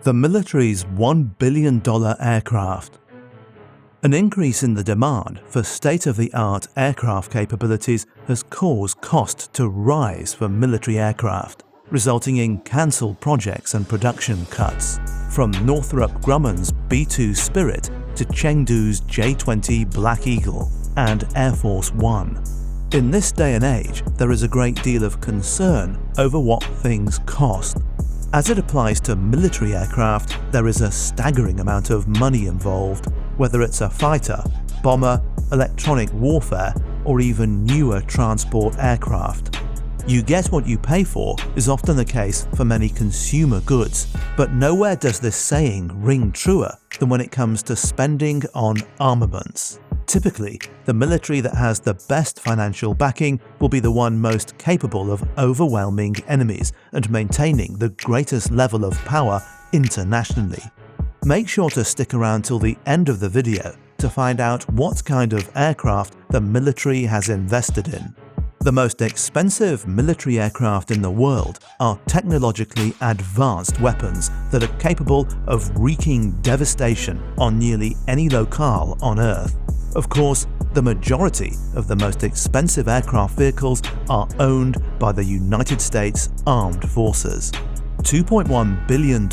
The military's $1 billion aircraft. An increase in the demand for state-of-the-art aircraft capabilities has caused cost to rise for military aircraft, resulting in cancelled projects and production cuts, from Northrop Grumman's B-2 Spirit to Chengdu's J-20 Black Eagle and Air Force One. In this day and age, there is a great deal of concern over what things cost. As it applies to military aircraft, there is a staggering amount of money involved, whether it's a fighter, bomber, electronic warfare, or even newer transport aircraft. You get what you pay for is often the case for many consumer goods, but nowhere does this saying ring truer than when it comes to spending on armaments. Typically, the military that has the best financial backing will be the one most capable of overwhelming enemies and maintaining the greatest level of power internationally. Make sure to stick around till the end of the video to find out what kind of aircraft the military has invested in. The most expensive military aircraft in the world are technologically advanced weapons that are capable of wreaking devastation on nearly any locale on Earth. Of course, the majority of the most expensive aircraft vehicles are owned by the United States Armed Forces. $2.1 billion.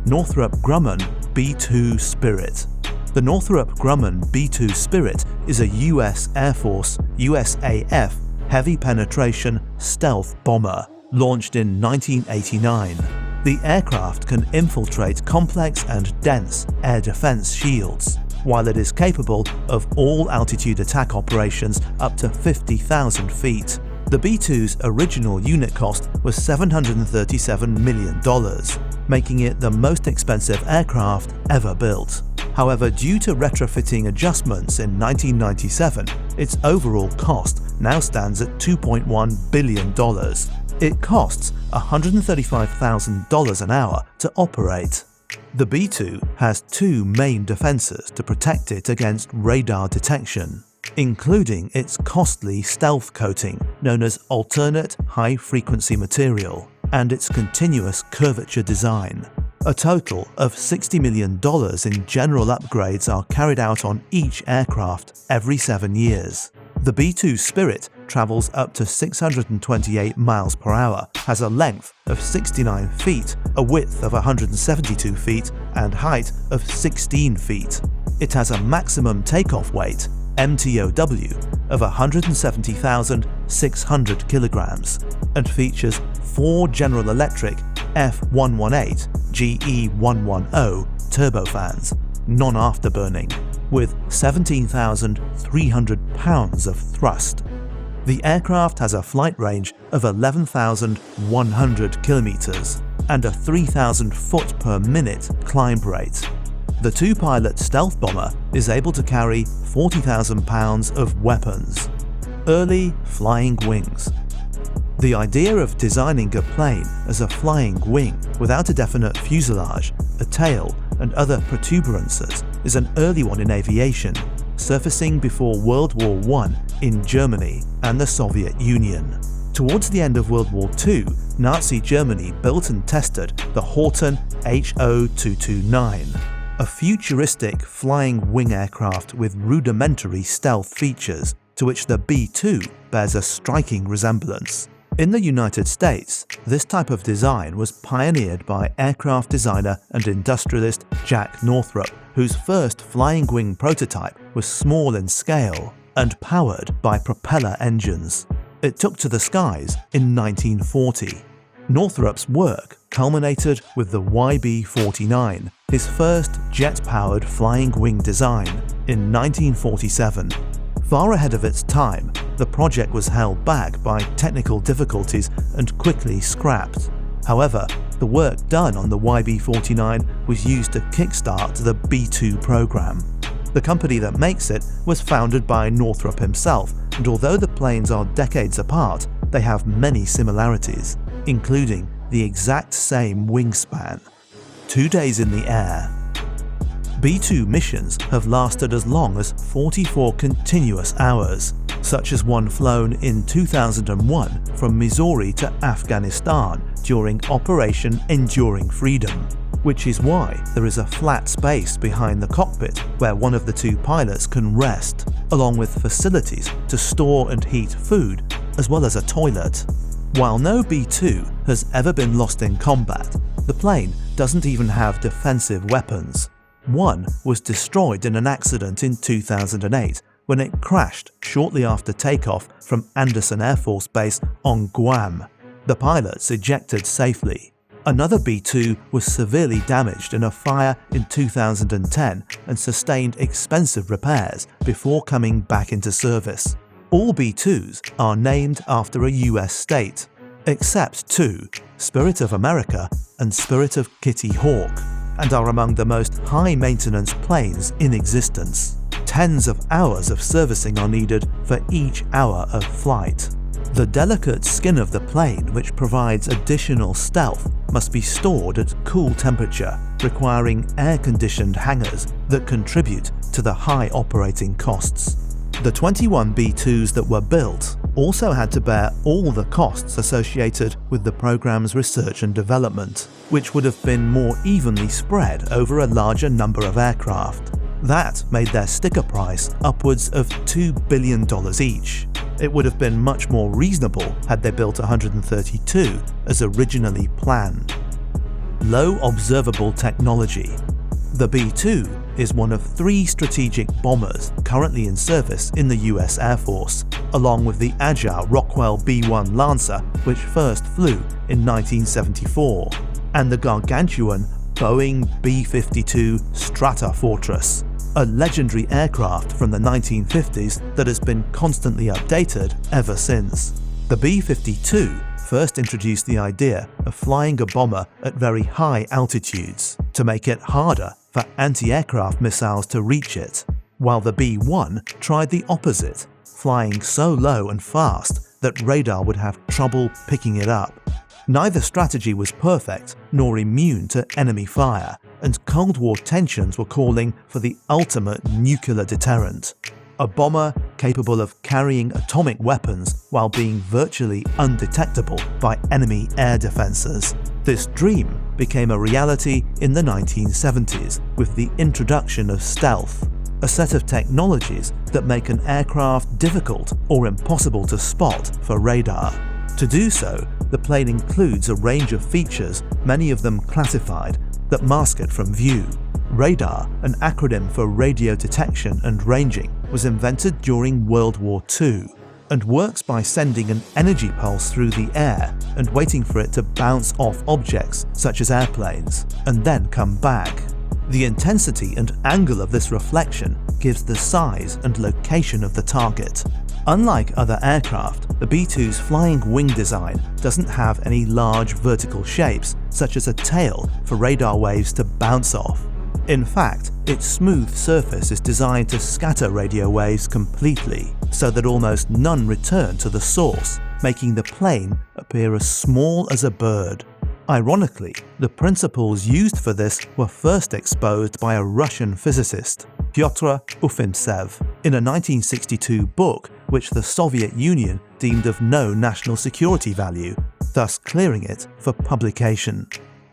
Northrop Grumman B-2 Spirit. The Northrop Grumman B-2 Spirit is a U.S. Air Force USAF heavy penetration stealth bomber launched in 1989. The aircraft can infiltrate complex and dense air defense shields, while it is capable of all-altitude attack operations up to 50,000 feet. The B-2's original unit cost was $737 million, making it the most expensive aircraft ever built. However, due to retrofitting adjustments in 1997, its overall cost now stands at $2.1 billion. It costs $135,000 an hour to operate. The B-2 has two main defenses to protect it against radar detection, including its costly stealth coating known as alternate high-frequency material and its continuous curvature design. A total of $60 million in general upgrades are carried out on each aircraft every 7 years. The B-2 Spirit travels up to 628 miles per hour, has a length of 69 feet, a width of 172 feet, and height of 16 feet. It has a maximum takeoff weight, MTOW, of 170,600 kilograms, and features 4 General Electric F118 GE110 turbofans, non-afterburning, with 17,300 pounds of thrust. The aircraft has a flight range of 11,100 kilometers and a 3,000 foot per minute climb rate. The two-pilot stealth bomber is able to carry 40,000 pounds of weapons. Early flying wings. The idea of designing a plane as a flying wing without a definite fuselage, a tail, and other protuberances is an early one in aviation, surfacing before World War I in Germany and the Soviet Union. Towards the end of World War II, Nazi Germany built and tested the Horten HO-229, a futuristic flying wing aircraft with rudimentary stealth features to which the B-2 bears a striking resemblance. In the United States, this type of design was pioneered by aircraft designer and industrialist Jack Northrop, whose first flying wing prototype was small in scale and powered by propeller engines. It took to the skies in 1940. Northrop's work culminated with the YB-49, his first jet-powered flying wing design, in 1947. Far ahead of its time, the project was held back by technical difficulties and quickly scrapped. However, the work done on the YB-49 was used to kickstart the B-2 program. The company that makes it was founded by Northrop himself, and although the planes are decades apart, they have many similarities, including the exact same wingspan. 2 days in the air. B-2 missions have lasted as long as 44 continuous hours, such as one flown in 2001 from Missouri to Afghanistan during Operation Enduring Freedom. which is why there is a flat space behind the cockpit where one of the two pilots can rest, along with facilities to store and heat food, as well as a toilet. While no B-2 has ever been lost in combat, the plane doesn't even have defensive weapons. One was destroyed in an accident in 2008 when it crashed shortly after takeoff from Andersen Air Force Base on Guam. The pilots ejected safely. Another B-2 was severely damaged in a fire in 2010 and sustained expensive repairs before coming back into service. All B-2s are named after a US state, except two, Spirit of America and Spirit of Kitty Hawk, and are among the most high-maintenance planes in existence. Tens of hours of servicing are needed for each hour of flight. The delicate skin of the plane, which provides additional stealth, must be stored at cool temperature, requiring air-conditioned hangars that contribute to the high operating costs. The 21 B-2s that were built also had to bear all the costs associated with the program's research and development, which would have been more evenly spread over a larger number of aircraft. That made their sticker price upwards of $2 billion each. It would have been much more reasonable had they built 132 as originally planned. Low Observable Technology. The B-2 is one of 3 strategic bombers currently in service in the US Air Force, along with the agile Rockwell B-1 Lancer, which first flew in 1974, and the gargantuan Boeing B-52 Stratofortress, a legendary aircraft from the 1950s that has been constantly updated ever since. The B-52 first introduced the idea of flying a bomber at very high altitudes to make it harder for anti-aircraft missiles to reach it, while the B-1 tried the opposite, flying so low and fast that radar would have trouble picking it up. Neither strategy was perfect nor immune to enemy fire, and Cold War tensions were calling for the ultimate nuclear deterrent. A bomber capable of carrying atomic weapons while being virtually undetectable by enemy air defenses. This dream became a reality in the 1970s with the introduction of stealth, a set of technologies that make an aircraft difficult or impossible to spot for radar. To do so, the plane includes a range of features, many of them classified, that mask it from view. Radar, an acronym for radio detection and ranging, was invented during World War II and works by sending an energy pulse through the air and waiting for it to bounce off objects such as airplanes and then come back. The intensity and angle of this reflection gives the size and location of the target. Unlike other aircraft, the B-2's flying wing design doesn't have any large vertical shapes such as a tail for radar waves to bounce off. In fact, its smooth surface is designed to scatter radio waves completely, so that almost none return to the source, making the plane appear as small as a bird. Ironically, the principles used for this were first exposed by a Russian physicist, Pyotr Ufimtsev, in a 1962 book which the Soviet Union deemed of no national security value, thus clearing it for publication.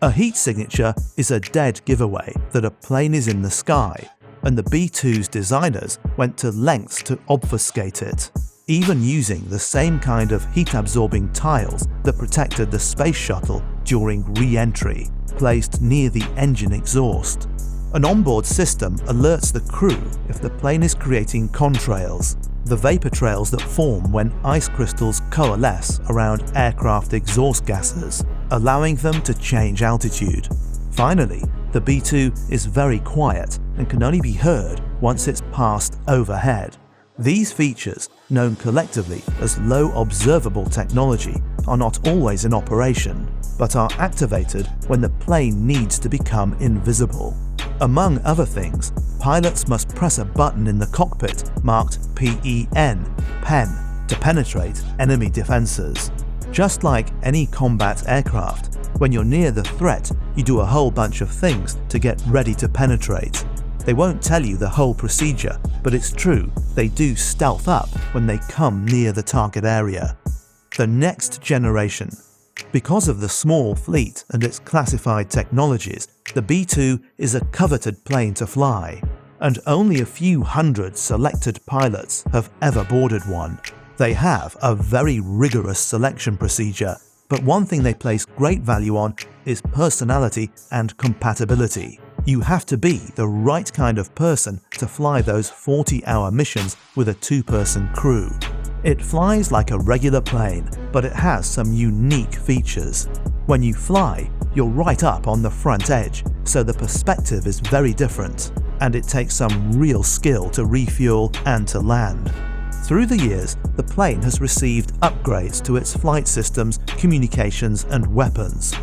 A heat signature is a dead giveaway that a plane is in the sky, and the B-2's designers went to lengths to obfuscate it, even using the same kind of heat-absorbing tiles that protected the space shuttle during re-entry, placed near the engine exhaust. An onboard system alerts the crew if the plane is creating contrails, the vapor trails that form when ice crystals coalesce around aircraft exhaust gases, allowing them to change altitude. Finally, the B-2 is very quiet and can only be heard once it's passed overhead. These features, known collectively as Low Observable Technology, are not always in operation, but are activated when the plane needs to become invisible. Among other things, pilots must press a button in the cockpit marked PEN, pen, to penetrate enemy defenses. Just like any combat aircraft, when you're near the threat, you do a whole bunch of things to get ready to penetrate. They won't tell you the whole procedure, but it's true, they do stealth up when they come near the target area. The next generation. Because of the small fleet and its classified technologies, The B-2 is a coveted plane to fly, and only a few hundred selected pilots have ever boarded one. They have a very rigorous selection procedure, but one thing they place great value on is personality and compatibility. You have to be the right kind of person to fly those 40-hour missions with a two-person crew. It flies like a regular plane, but it has some unique features. When you fly, you're right up on the front edge, so the perspective is very different, and it takes some real skill to refuel and to land. Through the years, the plane has received upgrades to its flight systems, communications, and weapons.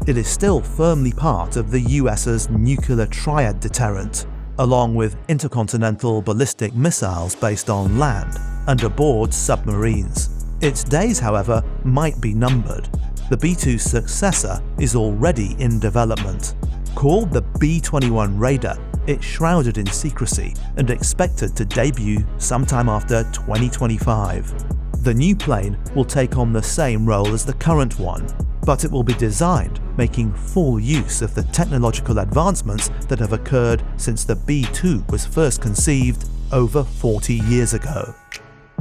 It is still firmly part of the US's nuclear triad deterrent, along with intercontinental ballistic missiles based on land and aboard submarines. Its days, however, might be numbered. The B-2's successor is already in development. Called the B-21 Raider, it's shrouded in secrecy and expected to debut sometime after 2025. The new plane will take on the same role as the current one, but it will be designed making full use of the technological advancements that have occurred since the B-2 was first conceived over 40 years ago.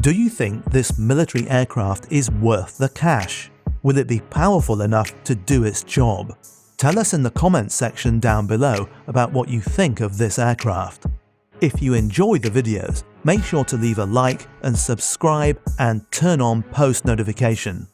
Do you think this military aircraft is worth the cash? Will it be powerful enough to do its job? Tell us in the comments section down below about what you think of this aircraft. If you enjoy the videos, make sure to leave a like and subscribe and turn on post notification.